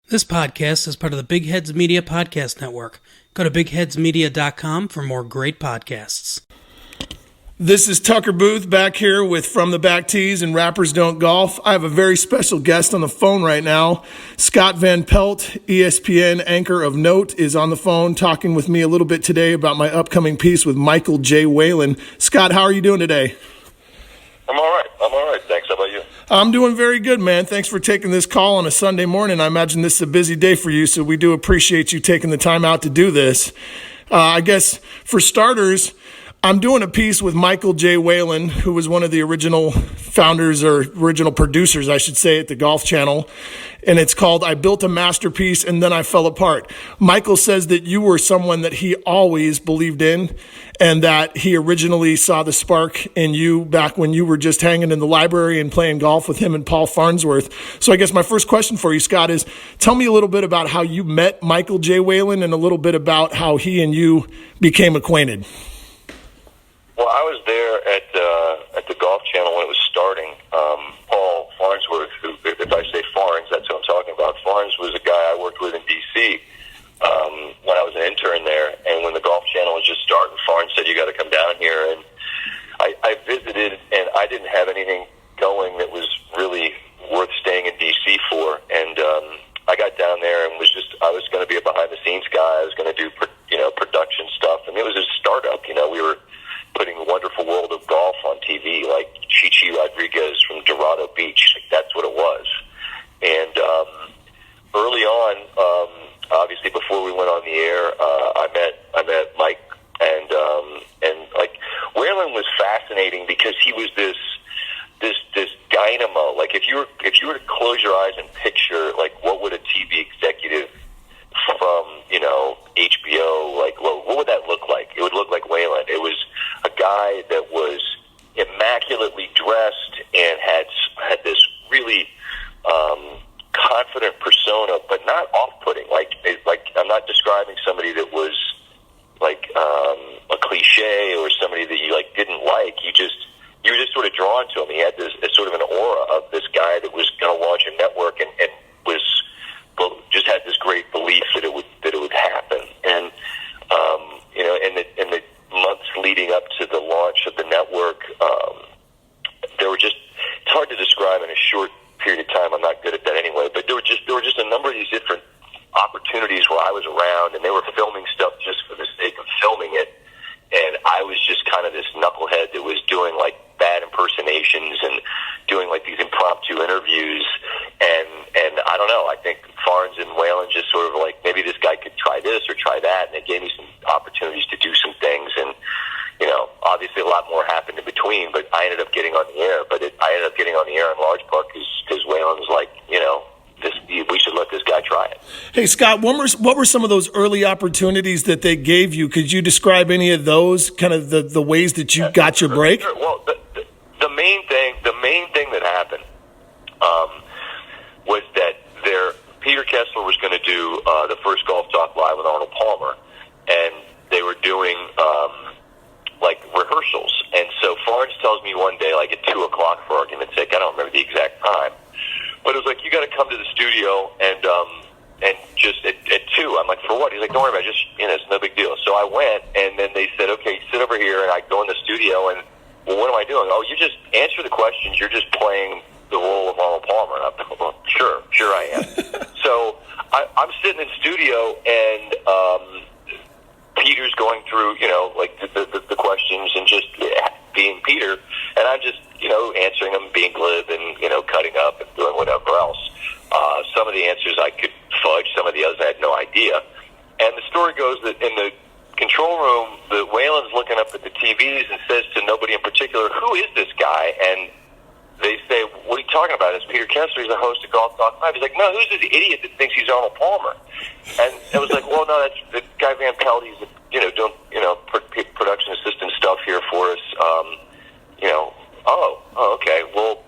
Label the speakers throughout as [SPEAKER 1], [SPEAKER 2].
[SPEAKER 1] This podcast is part of the Big Heads Media Podcast Network. Go to bigheadsmedia.com for more great podcasts.
[SPEAKER 2] This is Tucker Booth back here with From the Back Tees and Rappers Don't Golf. I have a very special guest on the phone right now. Scott Van Pelt, ESPN anchor of note, is on the phone talking with me a little bit today about my upcoming piece with Michael J. Whelan. Scott, how are you doing today?
[SPEAKER 3] I'm all right. Thanks. How about you?
[SPEAKER 2] I'm doing very good, man. Thanks for taking this call on a Sunday morning. I imagine this is a busy day for you, so we do appreciate you taking the time out to do this. I guess for starters, I'm doing a piece with Michael J. Whelan, who was one of the original founders or original producers, I should say, at the Golf Channel. And it's called I Built a Masterpiece and Then I Fell Apart. Michael says that you were someone that he always believed in and that he originally saw the spark in you back when you were just hanging in the library and playing golf with him and Paul Farnsworth. So I guess my first question for you, Scott, is tell me a little bit about how you met Michael J. Whelan and a little bit about how he and you became acquainted.
[SPEAKER 3] Well, I was there at the Golf Channel when it was starting. Paul Farnsworth, who, if I say Farns, that's what I'm talking about. Farns was a guy I worked with in D.C. When I was an intern there, and when the Golf Channel was just starting, Farns said, "You got to come down here." And I visited, and I didn't have anything going that was really worth staying in D.C. for. And I got down there and I was going to be a behind-the-scenes guy. I was going to do production stuff. I mean, it was a startup. We were putting Wonderful World of Golf on TV, like Chichi Rodriguez from Dorado Beach. Like, that's what it was. And early on, obviously before we went on the air, I met Mike, and like Whelan was fascinating because he was this dynamo. Like if you were to close your eyes and picture like what would a TV executive from HBO, like what would that look like? It would look like Whelan. It was a guy that was immaculately dressed and had this really confident persona, but not off-putting. Like I'm not describing somebody that was like a cliche or somebody that you like didn't like. You were just sort of drawn to him. He had this sort of an aura of this guy that was going to launch a network and was just had this great belief that it would happen. And in the months leading up to the launch of the network, it's hard to describe in a short period of time. I'm not good at that anyway, but there were just a number of these different opportunities where I was around, and they were filming stuff just for the sake of filming it. And I was just kind of this knucklehead that was doing like bad impersonations and doing like these impromptu interviews. And I don't know, I think Farns and Whelan just sort of like, maybe this guy could try this or try that. And it gave me some opportunities to do some things. And, obviously a lot more happened in between, but I ended up getting on the air. I ended up getting on the air in large part because Whelan was like, we should let this guy try it.
[SPEAKER 2] Hey, Scott, what were some of those early opportunities that they gave you? Could you describe any of those, kind of the ways that you got your break?
[SPEAKER 3] Sure. Well, the main thing that happened was that Peter Kessler was going to do the first Golf Talk Live with Arnold Palmer, and they were doing like rehearsals. And so Farns tells me one day, like at 2:00, for argument's sake, I don't remember the exact time, but it was like, you got to come to the studio and just at 2. I'm like, for what? He's like, don't worry about it. Just, it's no big deal. So I went, and then they said, okay, sit over here. And I go in the studio, and, well, what am I doing? Oh, you just answer the questions. You're just playing the role of Arnold Palmer. And I'm like, well, sure I am. So I'm sitting in studio, and Peter's going through, like the questions and just being Peter. And I'm just, answering them, being glib and, cutting up and doing whatever else. Some of the answers I could fudge, some of the others I had no idea. And the story goes that in the control room, the Whelan's looking up at the TVs and says to nobody in particular, who is this guy? And they say, what are you talking about? It's Peter Kessler. He's the host of Golf Talk Live. He's like, no, who's this idiot that thinks he's Arnold Palmer? And it was like, well, no, that's the guy Van Pelt. He's, doing, production assistant stuff here for us. Okay. Well,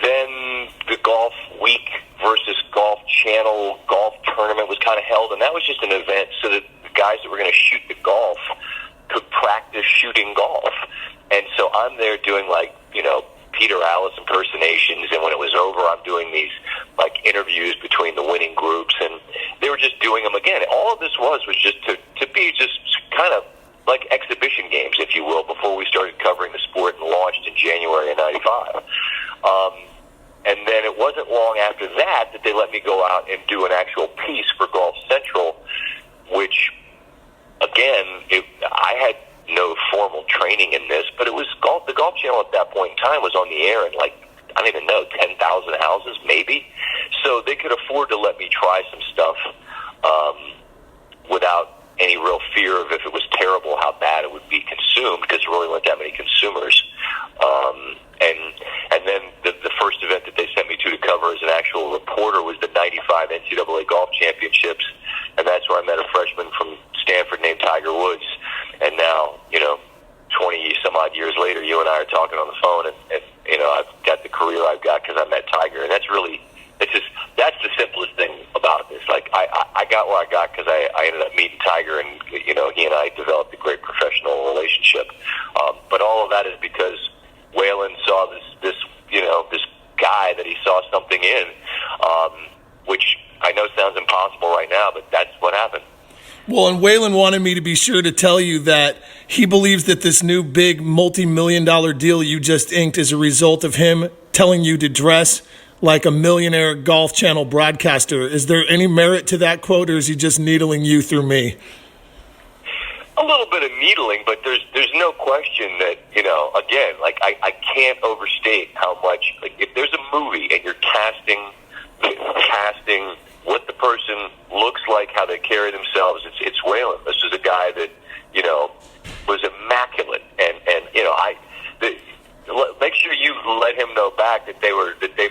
[SPEAKER 3] then the Golf Week versus Golf Channel golf tournament was kind of held, and that was just an event so that the guys that were going to shoot the golf could practice shooting golf. And so I'm there doing like, Peter Alice impersonations, and when it was over, I'm doing these like interviews between the winning groups, doing them again. All of this was just to be just kind of like exhibition games, if you will, before we started covering the sport and launched in January of '95. And then it wasn't long after that they let me go out and do an actual piece for Golf Central, which, again, I had no formal training in this, but it was the Golf Channel at that point in time was on the air in, like, I don't even know, 10,000 houses maybe. So they could afford to let me try some stuff without any real fear of, if it was terrible, how bad it would be consumed, because there really weren't that many consumers. And then the first event that they sent me to cover as an actual reporter was the '95 NCAA Golf Championships, and that's where I met a freshman from Stanford named Tiger Woods. And now, 20 some odd years later, you and I are talking on the phone, and I've got the career I've got because I met Tiger, and that's the simplest thing about this. Like, I got where I got because I ended up meeting Tiger, and he and I developed a great professional relationship. But all of that is because Whelan saw this guy that he saw something in, which I know sounds impossible right now, but that's what happened.
[SPEAKER 2] Well, and Whelan wanted me to be sure to tell you that he believes that this new big multi-million-dollar deal you just inked is a result of him telling you to dress like a millionaire Golf Channel broadcaster. Is there any merit to that quote, or is he just needling you through me?
[SPEAKER 3] A little bit of needling, but there's no question that, again, like, I can't overstate how much, like, if there's a movie and you're casting what the person looks like, how they carry themselves, it's Whelan. This is a guy that, was immaculate, and make sure you let him know back that they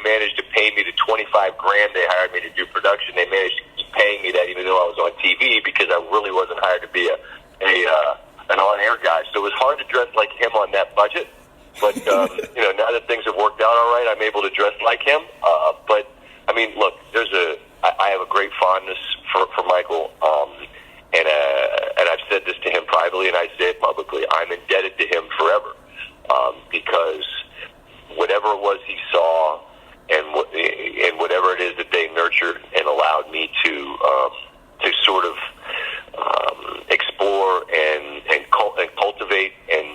[SPEAKER 3] managed to pay me the $25,000 they hired me to do production. They managed to keep paying me that even though I was on TV, because I really wasn't hired to be an on-air guy. So it was hard to dress like him on that budget. But now that things have worked out all right, I'm able to dress like him. But I mean, look, I have a great fondness for Michael, and I've said this to him privately, and I say it publicly. I'm indebted to him forever, because whatever it was he saw, and whatever it is that they nurtured and allowed me to sort of explore and cultivate and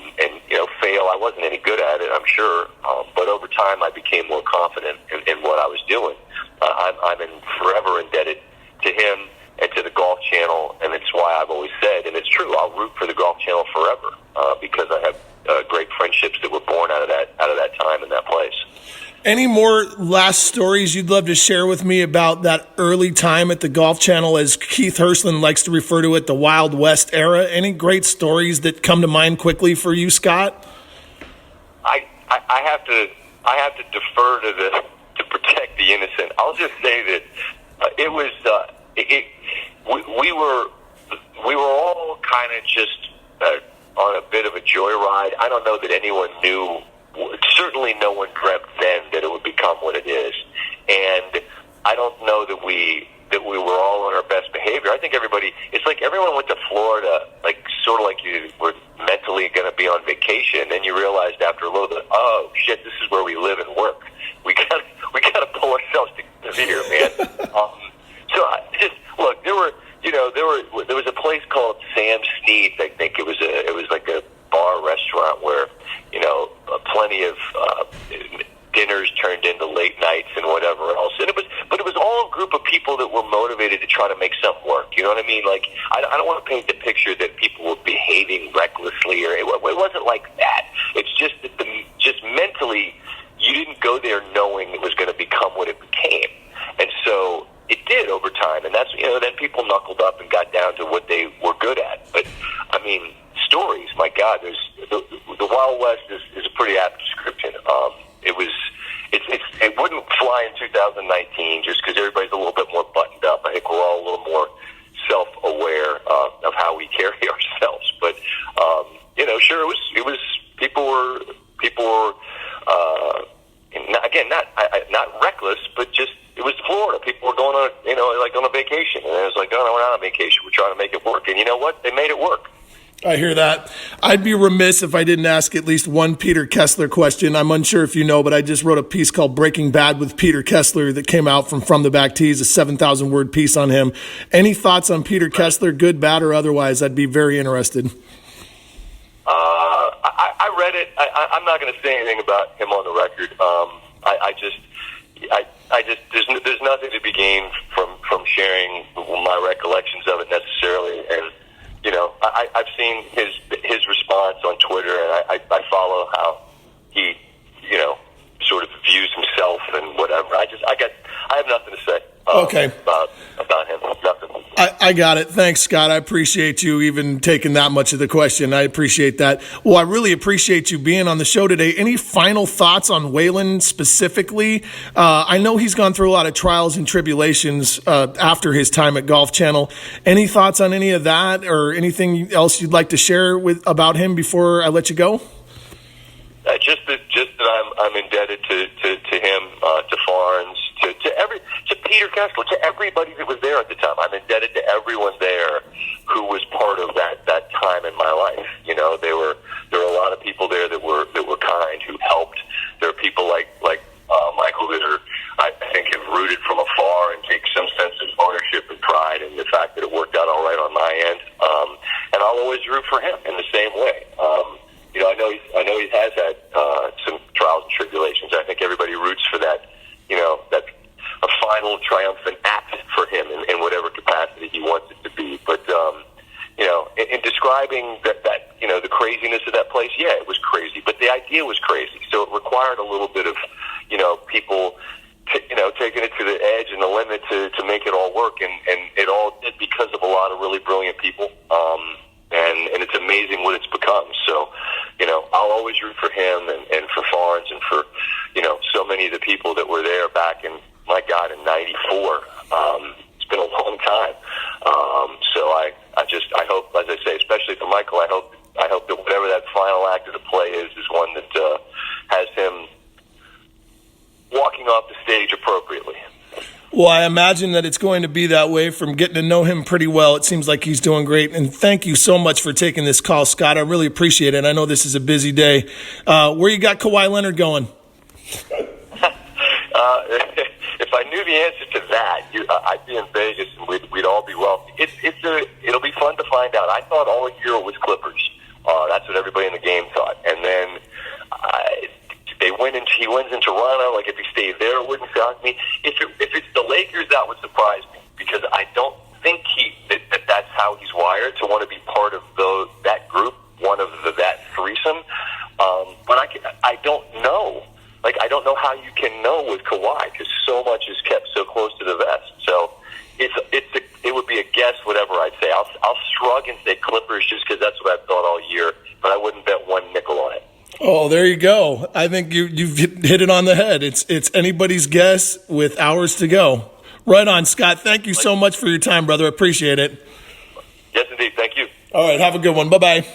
[SPEAKER 3] fail. I wasn't any good at it, I'm sure, but over time I became more confident in what I was doing. I'm forever indebted to him and to the Golf Channel, and it's why I've always said, and it's true, I'll root for the Golf Channel forever, because I have great friendships that were born out of that time and that place.
[SPEAKER 2] Any more last stories you'd love to share with me about that early time at the Golf Channel, as Keith Hirschland likes to refer to it, the Wild West era? Any great stories that come to mind quickly for you, Scott?
[SPEAKER 3] I have to defer to protect the innocent. I'll just say that it was we were all kind of just on a bit of a joyride. I don't know that anyone knew. Certainly no one dreamt then that it would become what it is. And I don't know that we were all on our best behavior. I think it's like everyone went to Florida, like sort of like you were mentally going to be on vacation, and then you realized after a little bit, oh shit, this is where we live and work. We got to pull ourselves together here, man. So look, there was a place called Sam Snead's. I think it was like a bar restaurant where plenty of dinners turned into late nights and whatever else. And it was all a group of people that were motivated to try to make something work. You know what I mean? Like, I don't want to paint the picture that people were behaving recklessly, or it wasn't like that. It's just that just mentally, you didn't go there knowing it was going to become what it became. And so it did over time. And that's, then people knuckled up and got down to what they were good at. But, I mean, stories, my God, the Wild West is a pretty apt description. It wouldn't fly in 2019 just because everybody's a little bit more buttoned up. I think we're all a little more self-aware of how we carry ourselves. But sure, it was people were not reckless, but just it was Florida. People were going on on a vacation, and it was like, oh no, we're not on vacation. We're trying to make it work, and you know what? They made it work.
[SPEAKER 2] I hear that. I'd be remiss if I didn't ask at least one Peter Kessler question. I'm unsure if you know, but I just wrote a piece called Breaking Bad with Peter Kessler that came out from the Back Tees, a 7,000-word piece on him. Any thoughts on Peter Kessler, good, bad, or otherwise? I'd be very interested.
[SPEAKER 3] I read it. I'm not going to say anything about him on the record. There's nothing to be gained from sharing my recollections of it necessarily. And I've seen his response on Twitter, and I follow how he sort of views himself and whatever. I have nothing to say. About him. Nothing.
[SPEAKER 2] I got it. Thanks, Scott. I appreciate you even taking that much of the question. I appreciate that. Well, I really appreciate you being on the show today. Any final thoughts on Whelan specifically? I know he's gone through a lot of trials and tribulations after his time at Golf Channel. Any thoughts on any of that or anything else you'd like to share about him before I let you go?
[SPEAKER 3] Just that I'm indebted to him, to Farnes, to Peter Kessler, to everybody that was there at the time. I'm indebted to everyone there who was part of that time in my life. There were a lot of people there that were kind, who helped. There are people like Michael that I think have rooted from afar and take some sense of ownership and pride in the fact that it worked out all right on my end. And I'll always root for him in the same way. I know he has had some trials and tribulations. I think everybody roots for that. That a final triumphant act for him in whatever capacity he wants it to be. But in describing that the craziness of that place, yeah, it was crazy. But the idea was crazy, so it required a little bit of people taking it to the edge and the limit to make it all work, and it all did because of a lot of really brilliant people. And it's amazing what it's become. So, I'll always root for him and for Farnes and for, so many of the people that were there back in, my God, in 94. It's been a long time. So I hope, as I say, especially for Michael, I hope that whatever that final act of the play is one that has him walking off the stage appropriately.
[SPEAKER 2] Well, I imagine that it's going to be that way from getting to know him pretty well. It seems like he's doing great. And thank you so much for taking this call, Scott. I really appreciate it. I know this is a busy day. Where you got Kawhi Leonard going?
[SPEAKER 3] If I knew the answer to that, I'd be in Vegas and we'd all be wealthy. It'll be fun to find out. I thought all year it was Clippers. That's what everybody in the game thought. And then he wins in Toronto. Like, if he stayed there, it wouldn't shock me. If it's the Lakers, that would surprise me, because I don't think that's how he's wired, to want to be part of that group, one of that threesome. But I don't know. Like, I don't know how you can know with Kawhi, because so much is kept so close to the vest. So it would be a guess, whatever I'd say. I'll shrug and say Clippers, just because that's what I've thought all year, but I wouldn't bet one nickel on it.
[SPEAKER 2] Oh, there you go. I think you've hit it on the head. It's anybody's guess with hours to go. Right on, Scott. Thank you so much for your time, brother. Appreciate it.
[SPEAKER 3] Yes, indeed. Thank you.
[SPEAKER 2] All right. Have a good one. Bye-bye.